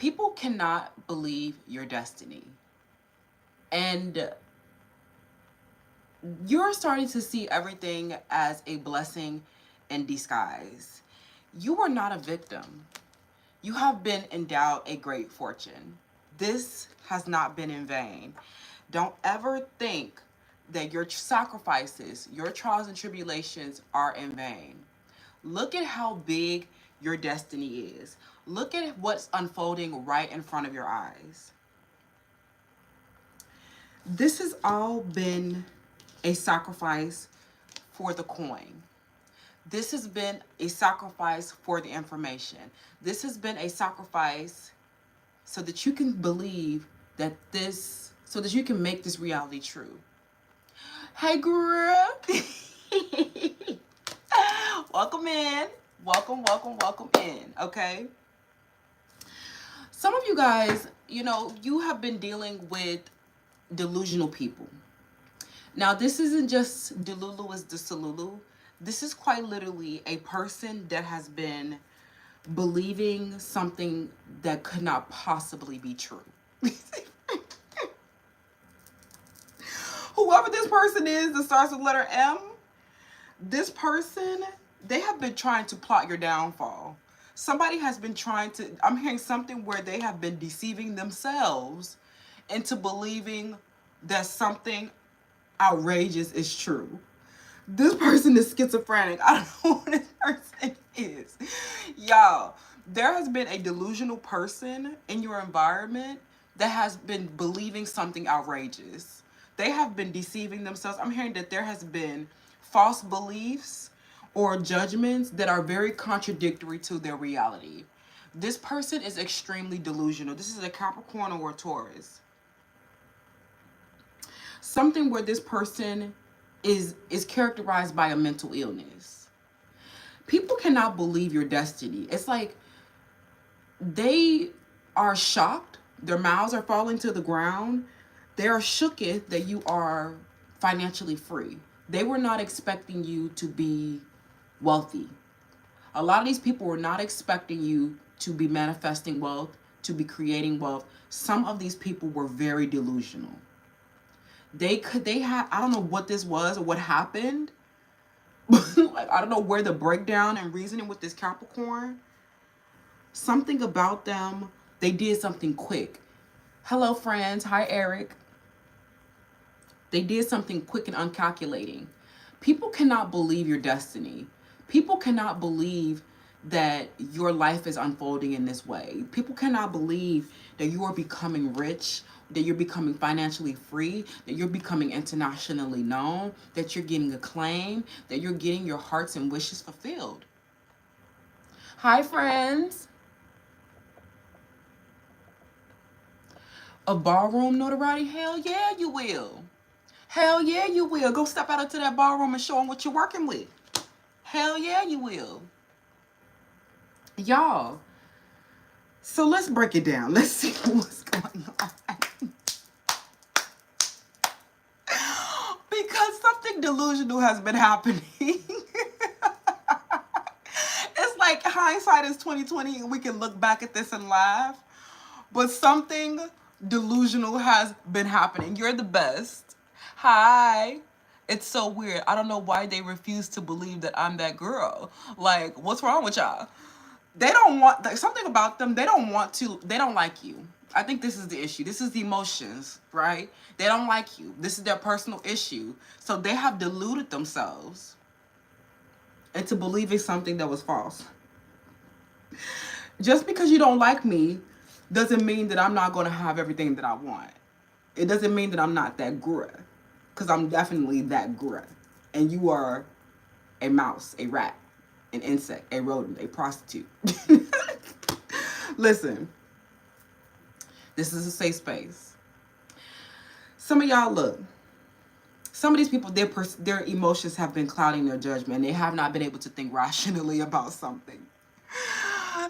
People cannot believe your destiny. And you're starting to see everything as a blessing in disguise. You are not a victim. You have been endowed a great fortune. This has not been in vain. Don't ever think that your sacrifices, your trials and tribulations are in vain. Look at how big your destiny is. Look at what's unfolding right in front of your eyes. This has all been a sacrifice for the coin. This has been a sacrifice for the information. This has been a sacrifice so that you can believe that so that you can make this reality true. Hey, girl. Welcome in. Welcome in. Okay. Some of you guys, you have been dealing with delusional people. Now, this isn't just Delulu is Desalulu. This is quite literally a person that has been believing something that could not possibly be true. Whoever this person is that starts with letter M, this person, they have been trying to plot your downfall. Somebody has been trying to, I'm hearing something where they have been deceiving themselves into believing that something outrageous is true. This person is schizophrenic. I don't know what this person is. Y'all, there has been a delusional person in your environment that has been believing something outrageous. They have been deceiving themselves. I'm hearing that there has been false beliefs or judgments that are very contradictory to their reality. This person is extremely delusional. This is a Capricorn or a Taurus. Something where this person is characterized by a mental illness. People cannot believe your destiny. It's like they are shocked. Their mouths are falling to the ground. They are shooketh that you are financially free. They were not expecting you to be wealthy. A lot of these people were not expecting you to be manifesting wealth, to be creating wealth. Some of these people were very delusional. They had, I don't know what this was or what happened. Like, I don't know where the breakdown and reasoning with this Capricorn. Something about them, they did something quick. Hello, friends. Hi, Eric. They did something quick and uncalculating. People cannot believe your destiny. People cannot believe that your life is unfolding in this way. People cannot believe that you are becoming rich, that you're becoming financially free, that you're becoming internationally known, that you're getting acclaim, that you're getting your hearts and wishes fulfilled. Hi, friends. A ballroom notoriety? Hell yeah, you will. Hell yeah, you will. Go step out into that ballroom and show them what you're working with. Hell yeah, you will. Y'all, so let's break it down. Let's see what's going on. Because something delusional has been happening. It's like hindsight is 2020 and we can look back at this and laugh. But something delusional has been happening. You're the best. Hi. It's so weird. I don't know why they refuse to believe that I'm that girl. Like, what's wrong with y'all? They don't want, like, something about them. They don't want to, they don't like you. I think this is the issue. This is the emotions, right? They don't like you. This is their personal issue. So they have deluded themselves into believing something that was false. Just because you don't like me doesn't mean that I'm not going to have everything that I want. It doesn't mean that I'm not that girl. Because I'm definitely that girl. And you are a mouse, a rat, an insect, a rodent, a prostitute. Listen, this is a safe space. Some of y'all, look, some of these people, their emotions have been clouding their judgment. They have not been able to think rationally about something.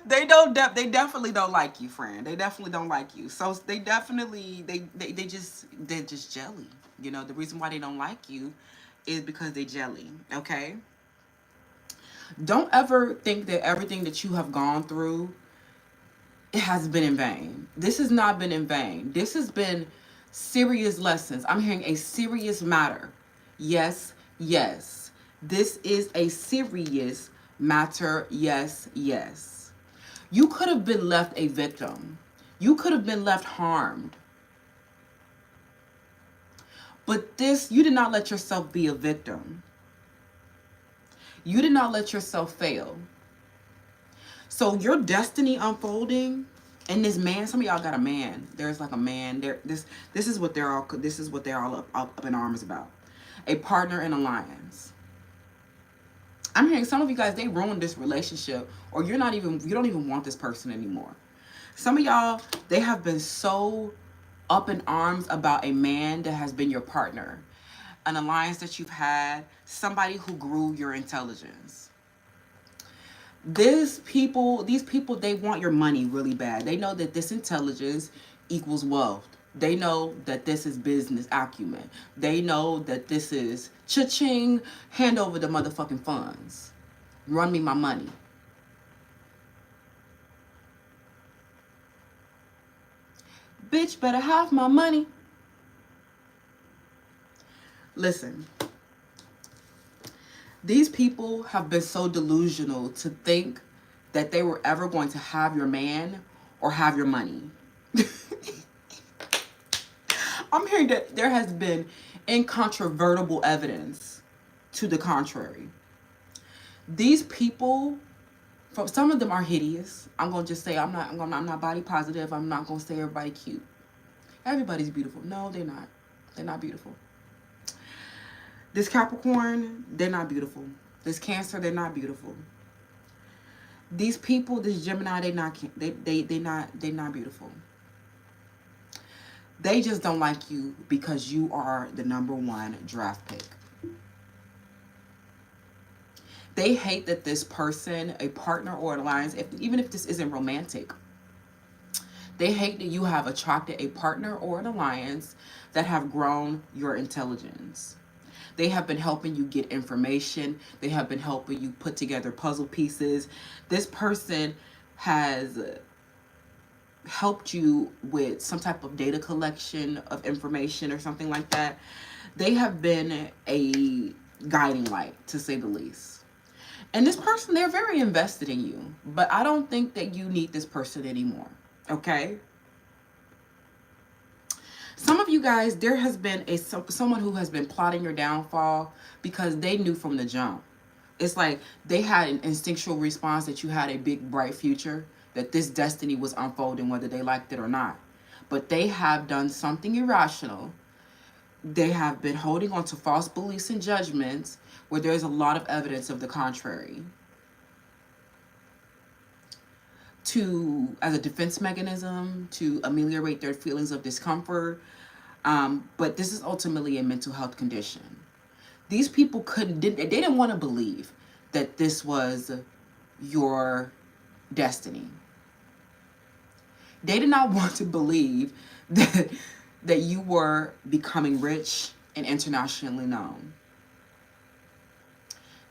They definitely don't like you, friend. They definitely don't like you. So they're just jelly. You know, the reason why they don't like you is because they jelly, okay? Don't ever think that everything that you have gone through it has been in vain. This has not been in vain. This has been serious lessons. I'm hearing a serious matter. Yes, yes. This is a serious matter. Yes, yes. You could have been left a victim. You could have been left harmed. But this, you did not let yourself be a victim. You did not let yourself fail. So your destiny unfolding, and this man, some of y'all got a man. There's like a man. This is what they're all up in arms about. A partner in alliance. I'm hearing some of you guys, they ruined this relationship, or you don't even want this person anymore. Some of y'all, they have been so up in arms about a man that has been your partner, an alliance that you've had, somebody who grew your intelligence. These people, they want your money really bad. They know that this intelligence equals wealth. They know that this is business acumen. They know that this is cha-ching, hand over the motherfucking funds. Run me my money. Bitch better have my money. Listen. These people have been so delusional to think that they were ever going to have your man or have your money. I'm hearing that there has been incontrovertible evidence to the contrary. These people, some of them are hideous. I'm gonna just say I'm not body positive. I'm not gonna say everybody cute. Everybody's beautiful. No, they're not. They're not beautiful. This Capricorn, they're not beautiful. This Cancer, they're not beautiful. These people, this Gemini, they're not beautiful. They just don't like you because you are the #1 draft pick. They hate that this person, a partner or an alliance, even if this isn't romantic, they hate that you have attracted a partner or an alliance that have grown your intelligence. They have been helping you get information. They have been helping you put together puzzle pieces. This person has helped you with some type of data collection of information or something like that. They have been a guiding light, to say the least. And this person, they're very invested in you. But I don't think that you need this person anymore. Okay? Some of you guys, there has been someone who has been plotting your downfall because they knew from the jump. It's like they had an instinctual response that you had a big, bright future, that this destiny was unfolding whether they liked it or not. But they have done something irrational. They have been holding on to false beliefs and judgments where there's a lot of evidence of the contrary. As a defense mechanism, to ameliorate their feelings of discomfort. But this is ultimately a mental health condition. These people they didn't want to believe that this was your destiny. They did not want to believe that you were becoming rich and internationally known.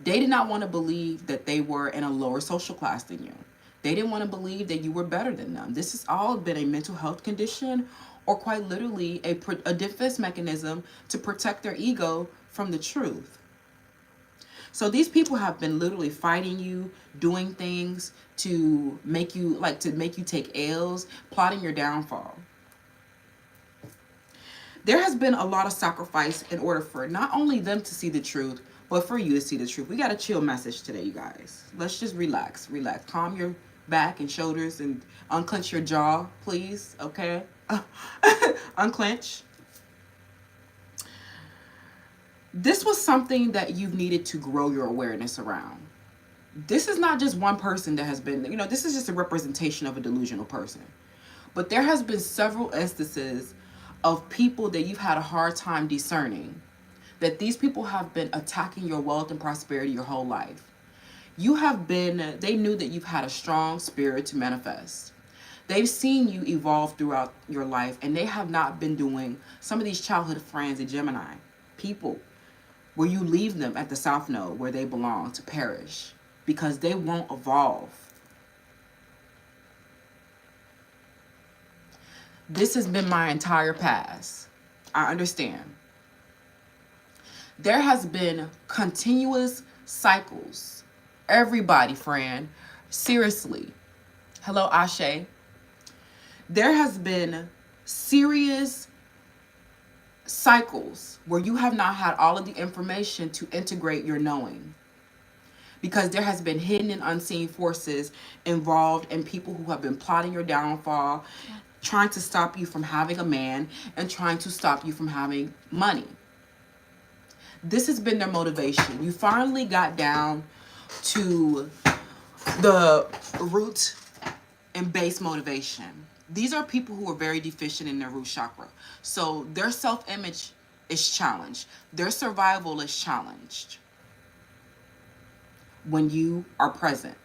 They did not want to believe that they were in a lower social class than you. They didn't want to believe that you were better than them. This has all been a mental health condition, or quite literally a defense mechanism to protect their ego from the truth. So these people have been literally fighting you, doing things to make you take L's, plotting your downfall. There has been a lot of sacrifice in order for not only them to see the truth, but for you to see the truth. We got a chill message today, you guys. Let's just relax. Calm your back and shoulders and unclench your jaw, please. Okay? Unclench. This was something that you've needed to grow your awareness around. This is not just one person that has been, this is just a representation of a delusional person. But there has been several instances of people that you've had a hard time discerning, that these people have been attacking your wealth and prosperity your whole life. They knew that you've had a strong spirit to manifest. They've seen you evolve throughout your life, and they have not been doing some of these childhood friends in Gemini, people, where you leave them at the South Node where they belong to perish because they won't evolve. This has been my entire past. I understand. There has been continuous cycles. Everybody, friend, seriously. Hello, Ashe. There has been serious cycles where you have not had all of the information to integrate your knowing, because there has been hidden and unseen forces involved in people who have been plotting your downfall, trying to stop you from having a man and trying to stop you from having money. This has been their motivation. You finally got down to the root and base motivation. These are people who are very deficient in their root chakra. So their self-image is challenged. Their survival is challenged when you are present.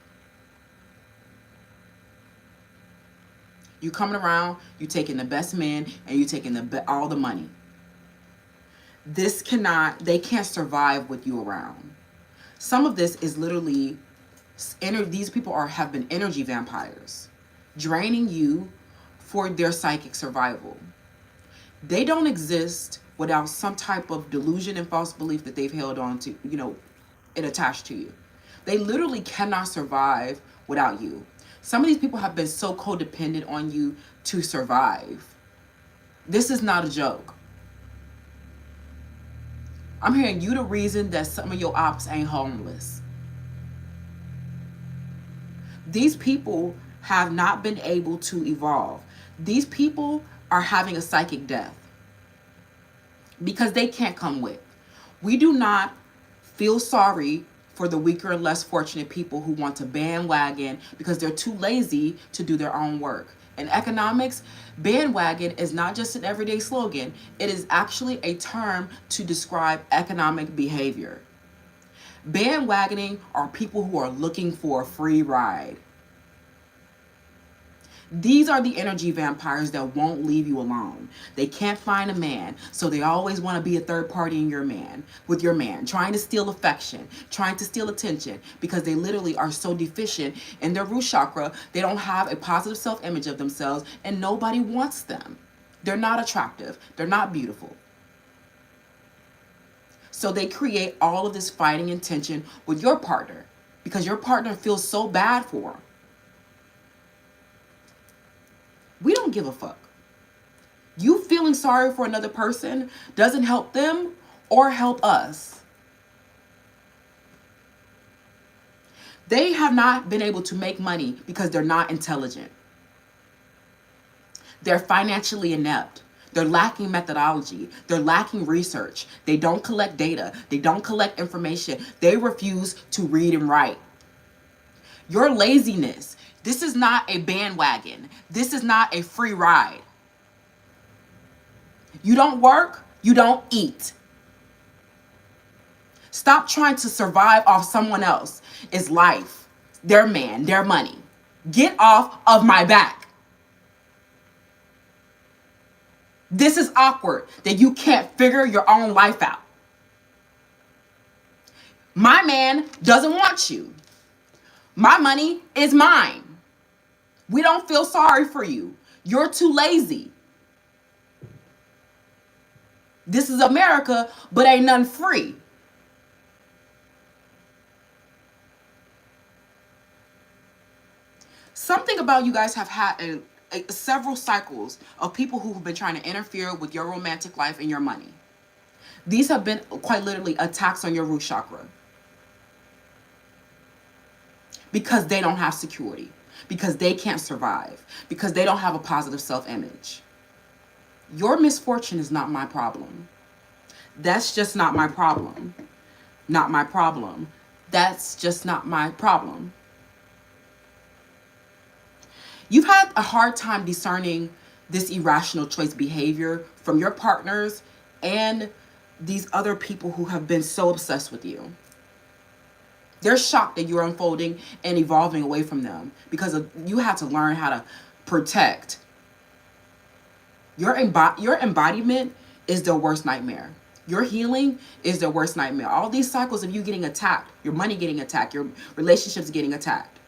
You coming around, you taking the best men, and you taking all the money. They can't survive with you around. Some of this is literally, these people have been energy vampires, draining you for their psychic survival. They don't exist without some type of delusion and false belief that they've held on to, it attached to you. They literally cannot survive without you. Some of these people have been so codependent on you to survive. This is not a joke. I'm hearing you the reason that some of your ops ain't homeless. These people have not been able to evolve. These people are having a psychic death because they can't come with. We do not feel sorry for the weaker and less fortunate people who want to bandwagon because they're too lazy to do their own work. In economics, bandwagon is not just an everyday slogan. It is actually a term to describe economic behavior. Bandwagoning are people who are looking for a free ride. These are the energy vampires that won't leave you alone. They can't find a man, so they always want to be a third party in with your man, trying to steal affection, trying to steal attention, because they literally are so deficient in their root chakra. They don't have a positive self-image of themselves, and nobody wants them. They're not attractive. They're not beautiful. So they create all of this fighting and tension with your partner because your partner feels so bad for them. We don't give a fuck. You feeling sorry for another person doesn't help them or help us. They have not been able to make money because they're not intelligent. They're financially inept. They're lacking methodology. They're lacking research. They don't collect data. They don't collect information. They refuse to read and write. Your laziness. This is not a bandwagon. This is not a free ride. You don't work, you don't eat. Stop trying to survive off someone else's life, their man, their money. Get off of my back. This is awkward that you can't figure your own life out. My man doesn't want you. My money is mine. We don't feel sorry for you. You're too lazy. This is America, but ain't none free. Something about you guys have had several cycles of people who've been trying to interfere with your romantic life and your money. These have been quite literally attacks on your root chakra. Because they don't have security. Because they can't survive. Because they don't have a positive self-image. Your misfortune is not my problem. That's just not my problem. Not my problem. That's just not my problem. You've had a hard time discerning this irrational choice behavior from your partners and these other people who have been so obsessed with you. They're shocked that you're unfolding and evolving away from them because you had to learn how to protect. Your embodiment is their worst nightmare. Your healing is their worst nightmare. All these cycles of you getting attacked, your money getting attacked, your relationships getting attacked.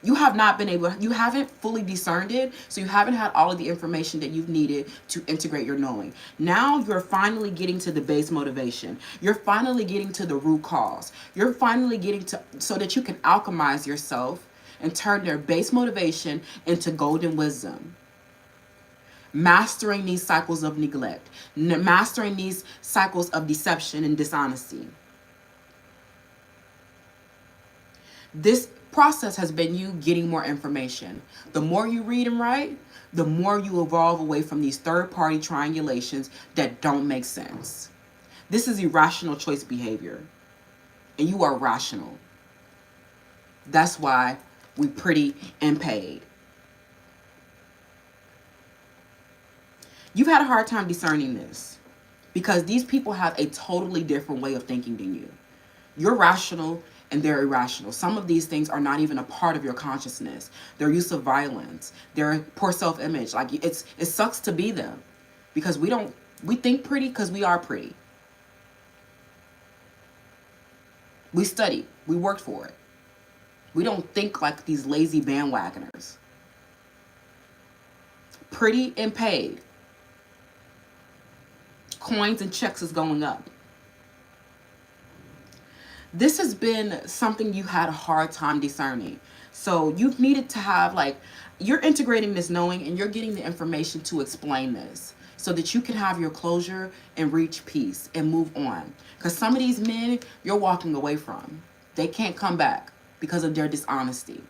You have not been able, you haven't fully discerned it, so you haven't had all of the information that you've needed to integrate your knowing. Now you're finally getting to the base motivation. You're finally getting to the root cause. You're finally getting to, so that you can alchemize yourself and turn their base motivation into golden wisdom. Mastering these cycles of neglect, mastering these cycles of deception and dishonesty. This process has been you getting more information. The more you read and write, the more you evolve away from these third-party triangulations that don't make sense. This is irrational choice behavior, and you are rational. That's why we pretty and paid. You've had a hard time discerning this because these people have a totally different way of thinking than you. You're rational and they're irrational. Some of these things are not even a part of your consciousness. Their use of violence, their poor self-image. Like it sucks to be them because we think pretty because we are pretty. We studied, we worked for it. We don't think like these lazy bandwagoners. Pretty and paid. Coins and checks is going up. This has been something you had a hard time discerning. So you've needed to have, like, you're integrating this knowing and you're getting the information to explain this so that you can have your closure and reach peace and move on. Because some of these men you're walking away from, they can't come back because of their dishonesty.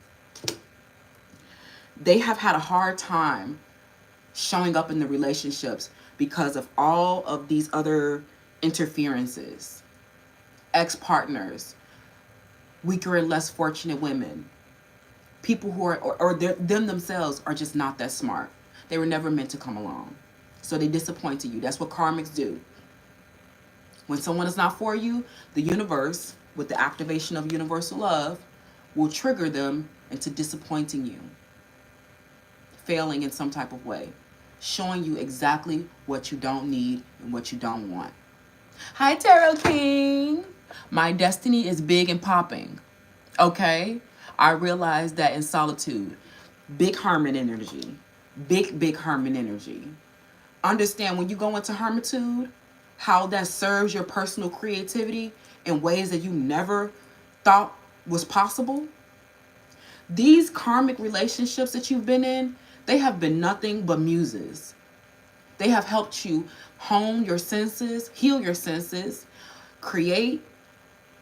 They have had a hard time showing up in the relationships because of all of these other interferences. Ex-partners, weaker and less fortunate women, people who are, or them themselves are just not that smart. They were never meant to come along. So they disappointed you. That's what karmics do. When someone is not for you, the universe, with the activation of universal love, will trigger them into disappointing you, failing in some type of way, showing you exactly what you don't need and what you don't want. Hi, Tarot King. My destiny is big and popping. Okay? I realize that in solitude. Big hermit energy. Big hermit energy. Understand when you go into hermitude, how that serves your personal creativity in ways that you never thought was possible. These karmic relationships that you've been in, they have been nothing but muses. They have helped you hone your senses, heal your senses, create,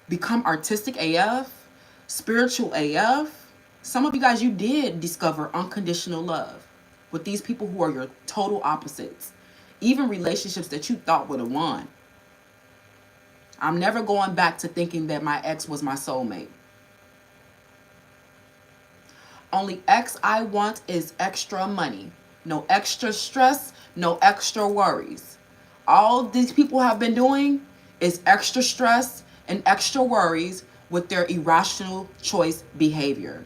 become artistic AF, spiritual AF. Some of you guys, you did discover unconditional love with these people who are your total opposites. Even relationships that you thought would have won. I'm never going back to thinking that my ex was my soulmate. Only X I want is extra money. No extra stress, no extra worries. All these people have been doing is extra stress and extra worries with their irrational choice behavior.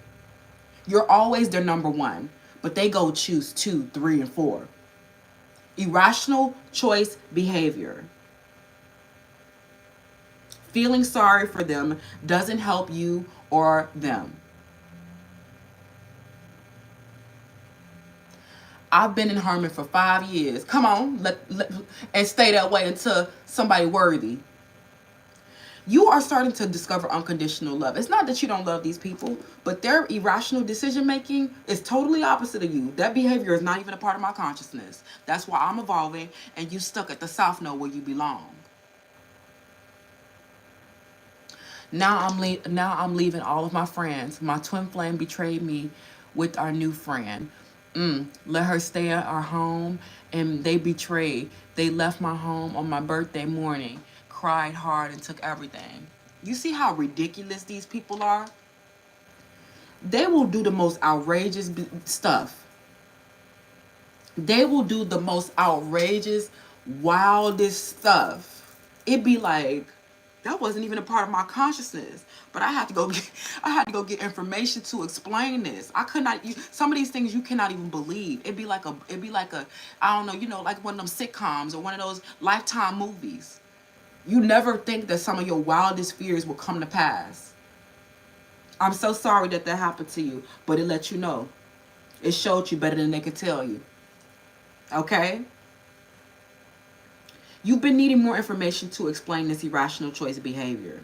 You're always their number one, but they go choose 2, 3, and 4. Irrational choice behavior. Feeling sorry for them doesn't help you or them. I've been in Harmon for 5 years. Come on, and stay that way until somebody worthy. You are starting to discover unconditional love. It's not that you don't love these people, but their irrational decision making is totally opposite of you. That behavior is not even a part of my consciousness. That's why I'm evolving and you stuck at the South Node where you belong. Now I'm leaving all of my friends. My twin flame betrayed me with our new friend. Let her stay at our home, and they betrayed. They left my home on my birthday morning, cried hard, and took everything. You see how ridiculous these people are? They will do the most outrageous stuff. They will do the most outrageous, wildest stuff. It'd be like, that wasn't even a part of my consciousness, but I had to go get information to explain this. I could not. Some of these things you cannot even believe. It'd be like a, I don't know, like one of them sitcoms or one of those Lifetime movies. You never think that some of your wildest fears will come to pass. I'm so sorry that that happened to you, but it let you know. It showed you better than they could tell you. Okay? You've been needing more information to explain this irrational choice behavior.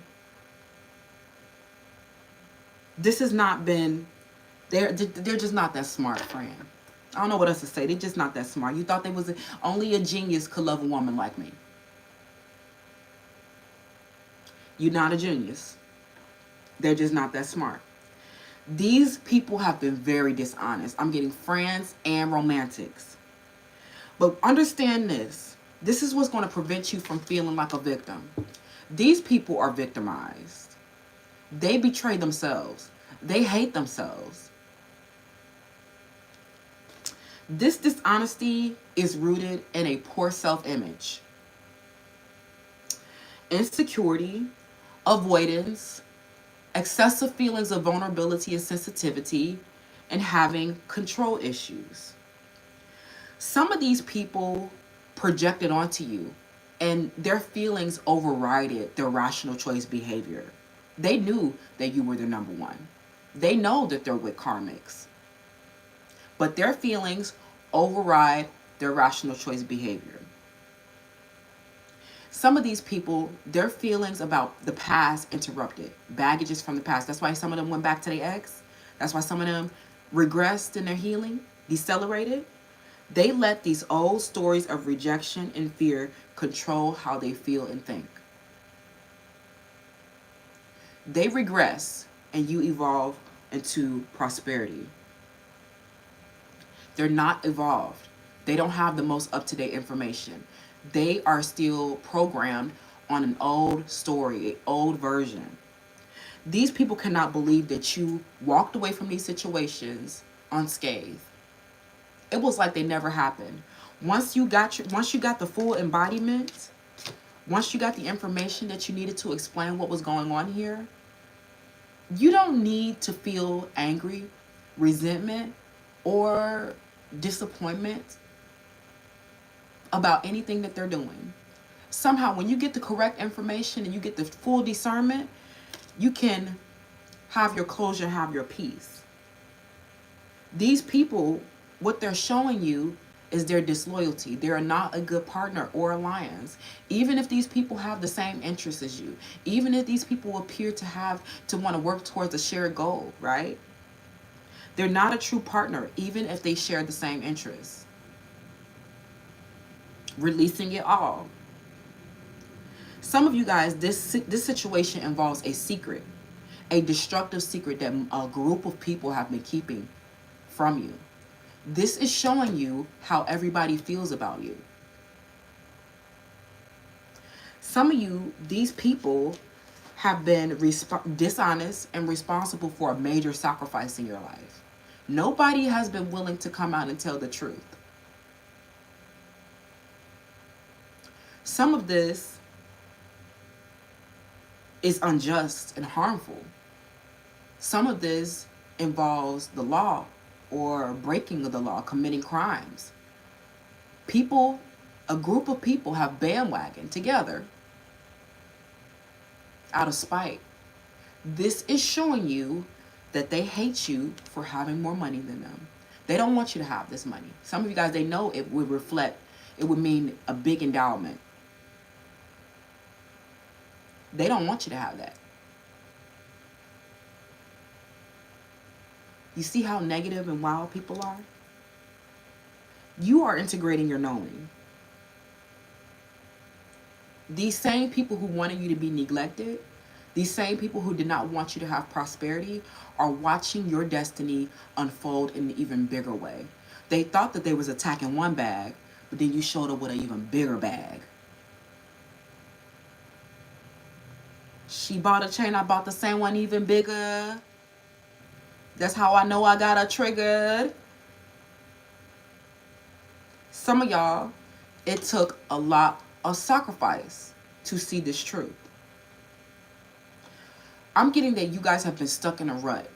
This has not been, they're just not that smart, friend. I don't know what else to say. They're just not that smart. You thought they was only a genius could love a woman like me. You're not a genius. They're just not that smart. These people have been very dishonest. I'm getting friends and romantics. But understand this. This is what's going to prevent you from feeling like a victim. These people are victimized. They betray themselves. They hate themselves. This dishonesty is rooted in a poor self-image, insecurity, avoidance, excessive feelings of vulnerability and sensitivity, and having control issues. Some of these people projected onto you, and their feelings overrided their rational choice behavior. They knew that you were the number one. They know that they're with karmics. But their feelings override their rational choice behavior. Some of these people, their feelings about the past interrupted. Baggages from the past. That's why some of them went back to their ex. That's why some of them regressed in their healing, decelerated. They let these old stories of rejection and fear control how they feel and think. They regress and you evolve into prosperity. They're not evolved. They don't have the most up-to-date information. They are still programmed on an old story, an old version. These people cannot believe that you walked away from these situations unscathed. It was like they never happened. Once you got the full embodiment, once you got the information that you needed to explain what was going on here, you don't need to feel angry, resentment, or disappointment about anything that they're doing. Somehow, when you get the correct information and you get the full discernment, you can have your closure, have your peace. These people, what they're showing you is their disloyalty. They are not a good partner or alliance. Even if these people have the same interests as you, even if these people appear to want to work towards a shared goal, right? They're not a true partner, even if they share the same interests. Releasing it all. Some of you guys, this situation involves a secret, a destructive secret that a group of people have been keeping from you. This is showing you how everybody feels about you. Some of you, these people have been dishonest and responsible for a major sacrifice in your life. Nobody has been willing to come out and tell the truth. Some of this is unjust and harmful. Some of this involves the law or breaking of the law, committing crimes. People, a group of people have bandwagon together out of spite. This is showing you that they hate you for having more money than them. They don't want you to have this money. Some of you guys, they know it would mean a big endowment. They don't want you to have that. You see how negative and wild people are? You are integrating your knowing. These same people who wanted you to be neglected, these same people who did not want you to have prosperity, are watching your destiny unfold in an even bigger way. They thought that they was attacking one bag, but then you showed up with an even bigger bag. She bought a chain, I bought the same one, even bigger. That's how I know I got her triggered. Some of y'all, it took a lot of sacrifice to see this truth. I'm getting that you guys have been stuck in a rut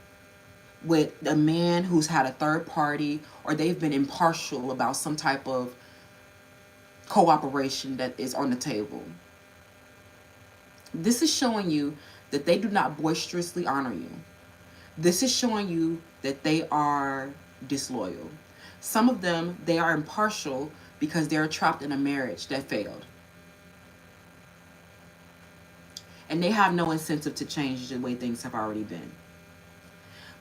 with a man who's had a third party, or they've been impartial about some type of cooperation that is on the table. This is showing you that they do not boisterously honor you. This is showing you that they are disloyal. Some of them, they are impartial because they're trapped in a marriage that failed. And they have no incentive to change the way things have already been.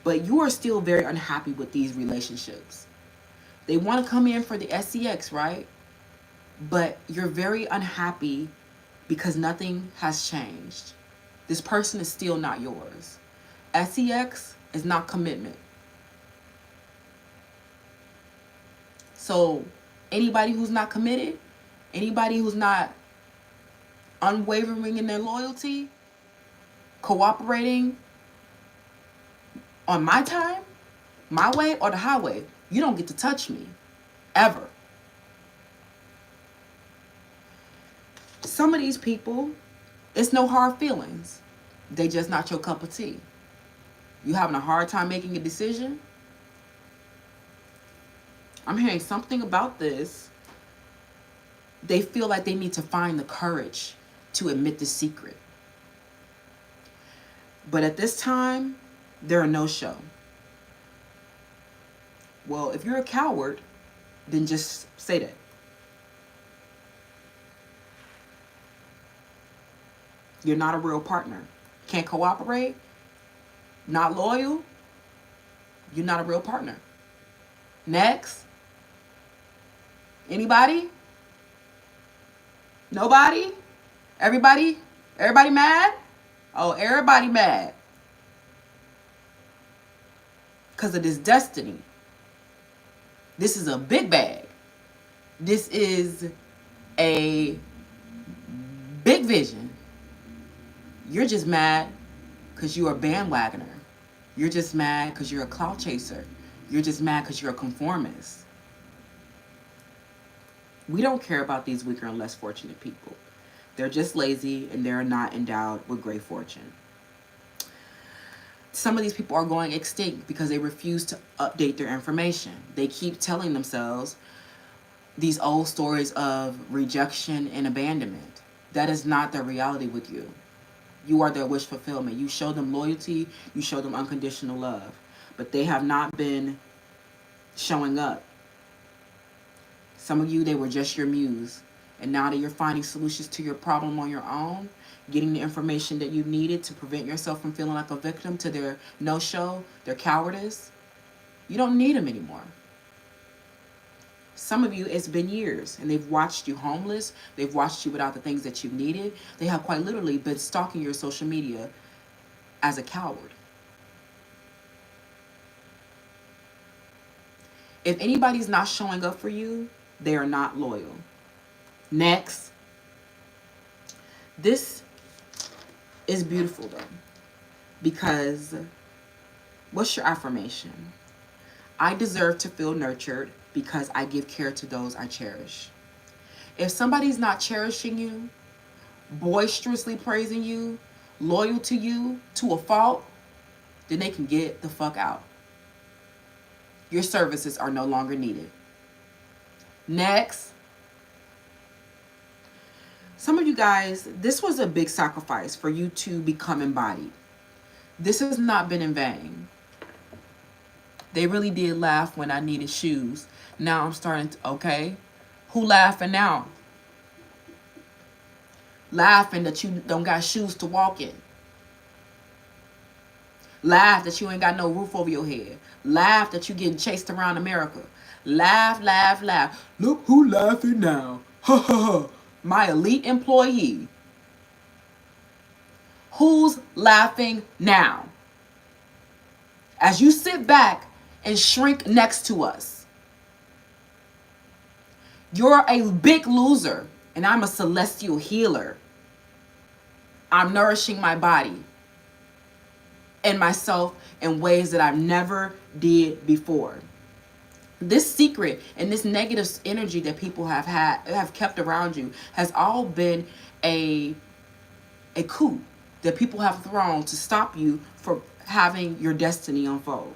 But you are still very unhappy with these relationships. They want to come in for the SEX, right? But you're very unhappy because nothing has changed. This person is still not yours. SEX is not commitment. So anybody who's not committed, anybody who's not unwavering in their loyalty, cooperating on my time, my way, or the highway, you don't get to touch me. Ever. Some of these people, it's no hard feelings. They just not your cup of tea. You having a hard time making a decision? I'm hearing something about this. They feel like they need to find the courage to admit the secret. But at this time, they're a no-show. Well, if you're a coward, then just say that. You're not a real partner. Can't cooperate, not loyal, you're not a real partner. Next. Anybody? Nobody? Everybody? Everybody mad? Oh, everybody mad. Because of this destiny. This is a big bag. This is a big vision. You're just mad because you're a bandwagoner. You're just mad because you're a clout chaser. You're just mad because you're a conformist. We don't care about these weaker and less fortunate people. They're just lazy and they're not endowed with great fortune. Some of these people are going extinct because they refuse to update their information. They keep telling themselves these old stories of rejection and abandonment. That is not their reality with you. You are their wish fulfillment. You show them loyalty. You show them unconditional love. But they have not been showing up. Some of you, they were just your muse. And now that you're finding solutions to your problem on your own, getting the information that you needed to prevent yourself from feeling like a victim to their no-show, their cowardice, you don't need them anymore. Some of you, it's been years, and they've watched you homeless. They've watched you without the things that you needed. They have quite literally been stalking your social media as a coward. If anybody's not showing up for you, they are not loyal. Next. This is beautiful though, because what's your affirmation? I deserve to feel nurtured because I give care to those I cherish. If somebody's not cherishing you, boisterously praising you, loyal to you to a fault, then they can get the fuck out. Your services are no longer needed. Next. Some of you guys, this was a big sacrifice for you to become embodied. This has not been in vain. They really did laugh when I needed shoes. Now I'm starting to, okay, who laughing now? Laughing that you don't got shoes to walk in. Laugh that you ain't got no roof over your head. Laugh that you getting chased around America. Laugh, laugh, laugh. Look who laughing now. Ha ha ha. My elite employee. Who's laughing now? As you sit back and shrink next to us. You're a big loser, and I'm a celestial healer. I'm nourishing my body and myself in ways that I've never did before. This secret and this negative energy that people have kept around you has all been a coup that people have thrown to stop you from having your destiny unfold.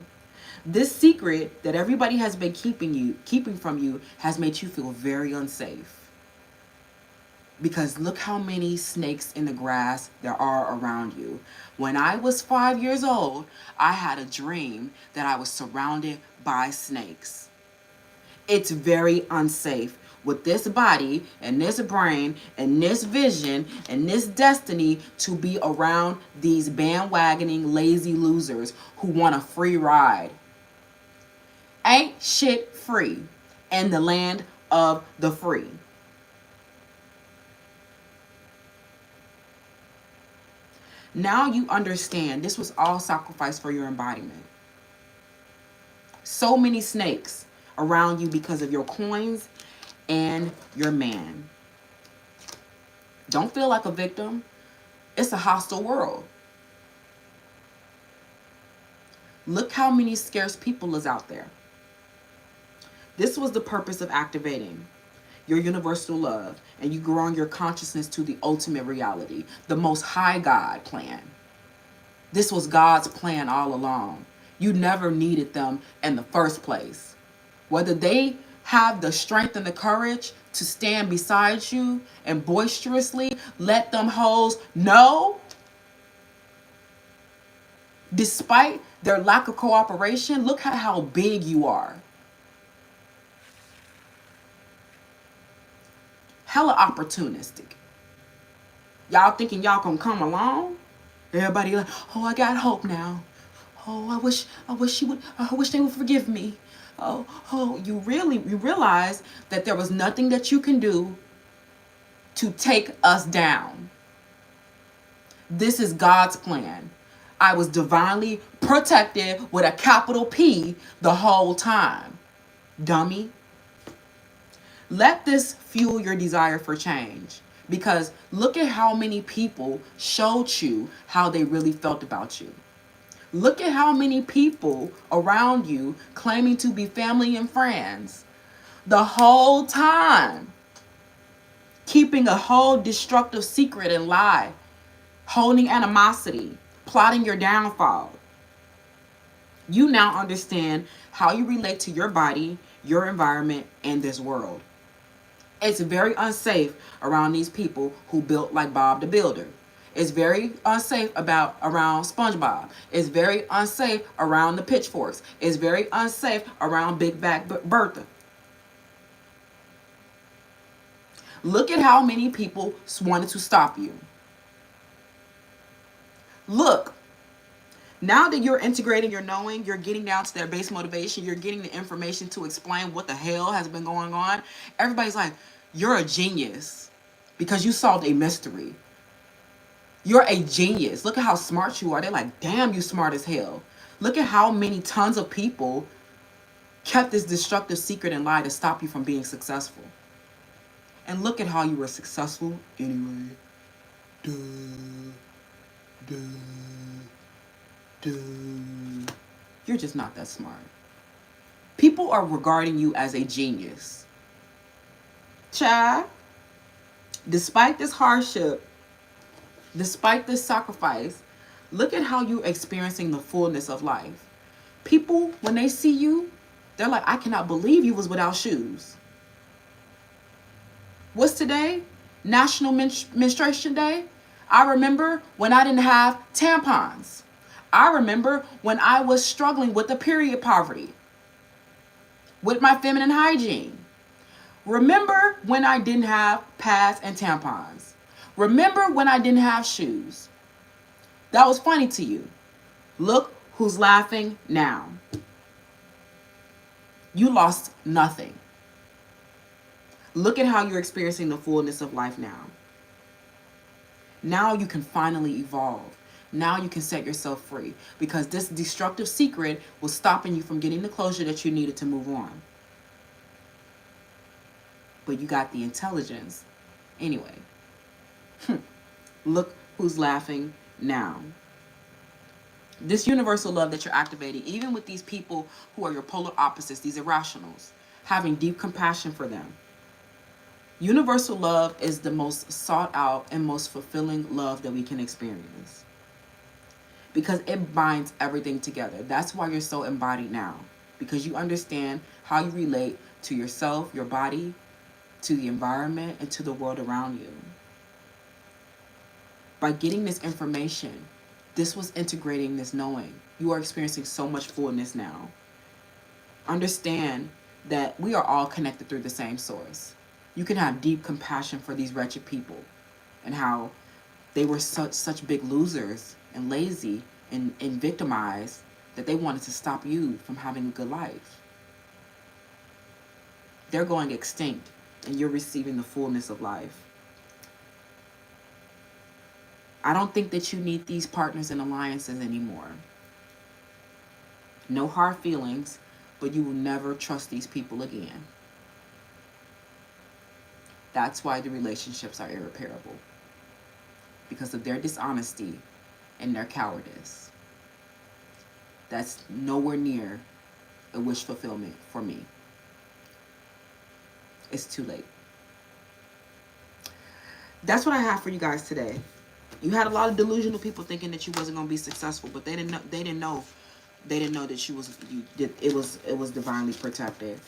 This secret that everybody has been keeping from you has made you feel very unsafe. Because look how many snakes in the grass there are around you. When I was 5 years old, I had a dream that I was surrounded by snakes. It's very unsafe with this body and this brain and this vision and this destiny to be around these bandwagoning lazy losers who want a free ride. Ain't shit free in the land of the free. Now you understand this was all sacrifice for your embodiment. So many snakes around you because of your coins and your man. Don't feel like a victim. It's a hostile world. Look how many scarce people is out there. This was the purpose of activating your universal love, and you growing your consciousness to the ultimate reality, the most high God plan. This was God's plan all along. You never needed them in the first place. Whether they have the strength and the courage to stand beside you and boisterously let them hoes know, despite their lack of cooperation, look at how big you are. Hella opportunistic. Y'all thinking y'all gonna come along? Everybody like, oh, I got hope now. Oh, I wish they would forgive me. Oh, you realize that there was nothing that you can do to take us down. This is God's plan. I was divinely protected with a capital P the whole time. Dummy. Let this fuel your desire for change. Because look at how many people showed you how they really felt about you. Look at how many people around you claiming to be family and friends the whole time, keeping a whole destructive secret and lie, holding animosity, plotting your downfall. You now understand how you relate to your body, your environment, and this world. It's very unsafe around these people who built like Bob the Builder. It's very unsafe around SpongeBob. It's very unsafe around the pitchforks. It's very unsafe around Big Back Bertha. Look at how many people wanted to stop you. Look, now that you're integrating your knowing, you're getting down to their base motivation, you're getting the information to explain what the hell has been going on. Everybody's like, you're a genius because you solved a mystery. You're a genius. Look at how smart you are. They're like, damn, you smart as hell. Look at how many tons of people kept this destructive secret and lie to stop you from being successful. And look at how you were successful anyway. You're just not that smart. People are regarding you as a genius. Child, despite this hardship, despite this sacrifice, look at how you're experiencing the fullness of life. People, when they see you, they're like, I cannot believe you was without shoes. What's today? National Menstruation Day. I remember when I didn't have tampons. I remember when I was struggling with the period poverty, with my feminine hygiene. Remember when I didn't have pads and tampons. Remember when I didn't have shoes. That was funny to you. Look who's laughing now. You lost nothing. Look at how you're experiencing the fullness of life now. Now you can finally evolve. Now you can set yourself free because this destructive secret was stopping you from getting the closure that you needed to move on. But you got the intelligence. Anyway, look who's laughing now. This universal love that you're activating, even with these people who are your polar opposites, these irrationals, having deep compassion for them. Universal love is the most sought out and most fulfilling love that we can experience because it binds everything together. That's why you're so embodied now, because you understand how you relate to yourself, your body, to the environment, and to the world around you. By getting this information, this was integrating this knowing. You are experiencing so much fullness now. Understand that we are all connected through the same source. You can have deep compassion for these wretched people and how they were such big losers and lazy and victimized that they wanted to stop you from having a good life. They're going extinct and you're receiving the fullness of life. I don't think that you need these partners and alliances anymore. No hard feelings, but you will never trust these people again. That's why the relationships are irreparable. Because of their dishonesty and their cowardice. That's nowhere near a wish fulfillment for me. It's too late. That's what I have for you guys today. You had a lot of delusional people thinking that you wasn't gonna be successful, but they didn't know that it was divinely protected.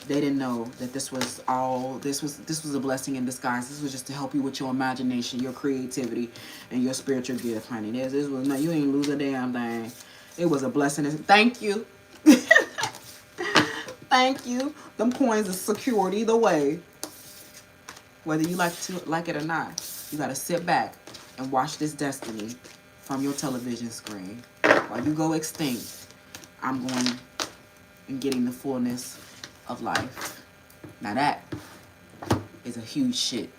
They didn't know that this was a blessing in disguise. This was just to help you with your imagination, your creativity, and your spiritual gift, honey. This was not, you ain't lose a damn thing. It was a blessing. Thank you. Thank you. Them coins are secured either way. Whether you like it or not, you gotta sit back and watch this destiny from your television screen. While you go extinct, I'm going and getting the fullness of life. Now that is a huge shit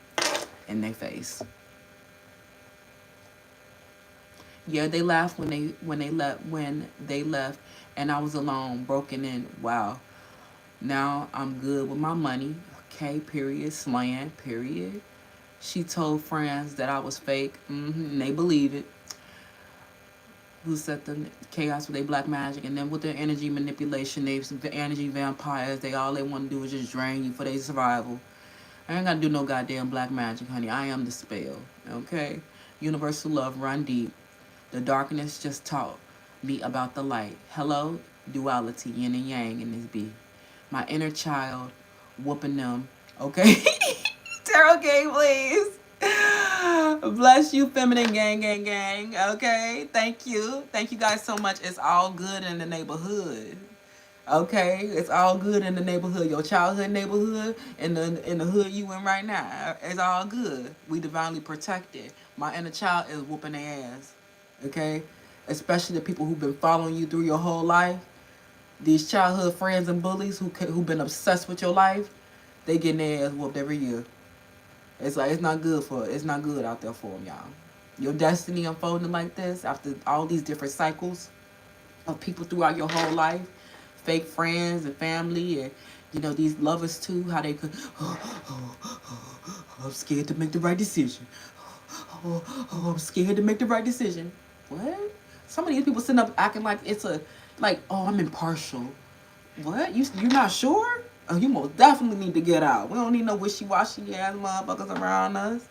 in their face. Yeah, they laughed when they left, and I was alone, broken in. Wow. Now I'm good with my money. Okay, period. Slaying, period. She told friends that I was fake. And they believe it. Who set the chaos with their black magic, and then with their energy manipulation, they some energy vampires. They want to do is just drain you for their survival. I ain't gotta do no goddamn black magic, honey. I am the spell. Okay? Universal love run deep. The darkness just taught me about the light. Hello, duality, yin and yang in this beat. My inner child whooping them. Okay? Tarot game, please. Bless you, feminine gang, gang, gang. Okay? Thank you. Thank you guys so much. It's all good in the neighborhood. Okay? It's all good in the neighborhood. Your childhood neighborhood and in the hood you in right now. It's all good. We divinely protected. My inner child is whooping their ass. Okay? Especially the people who've been following you through your whole life. These childhood friends and bullies who've been obsessed with your life, they getting their ass whooped every year. It's like it's not good out there for them, y'all. Your destiny unfolding like this after all these different cycles of people throughout your whole life, fake friends and family, and these lovers too. How they could, I'm scared to make the right decision. I'm scared to make the right decision. What? Some of these people sitting up acting like I'm impartial. What? You're not sure? Oh, you most definitely need to get out. We don't need no wishy-washy ass motherfuckers around us.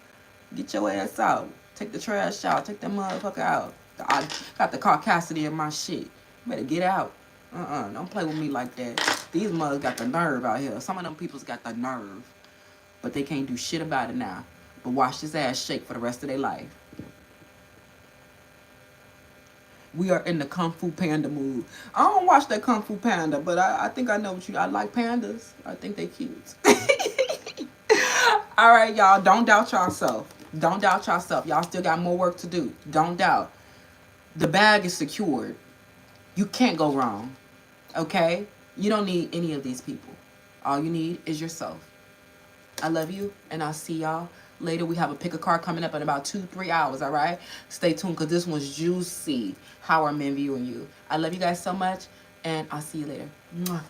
Get your ass out. Take the trash out. Take that motherfucker out. I got the caucasity in my shit. You better get out. Don't play with me like that. These mothers got the nerve out here. Some of them people's got the nerve. But they can't do shit about it now. But watch this ass shake for the rest of their life. We are in the Kung Fu Panda mood. I don't watch that Kung Fu Panda, but I think I know what I like pandas. I think they cute. All right, y'all. Don't doubt yourself. Don't doubt yourself. Y'all still got more work to do. Don't doubt. The bag is secured. You can't go wrong. Okay? You don't need any of these people. All you need is yourself. I love you, and I'll see y'all later. We have a pick a card coming up in about 2-3 hours, all right? Stay tuned because this one's juicy. How are men viewing you? I love you guys so much, and I'll see you later. Mwah.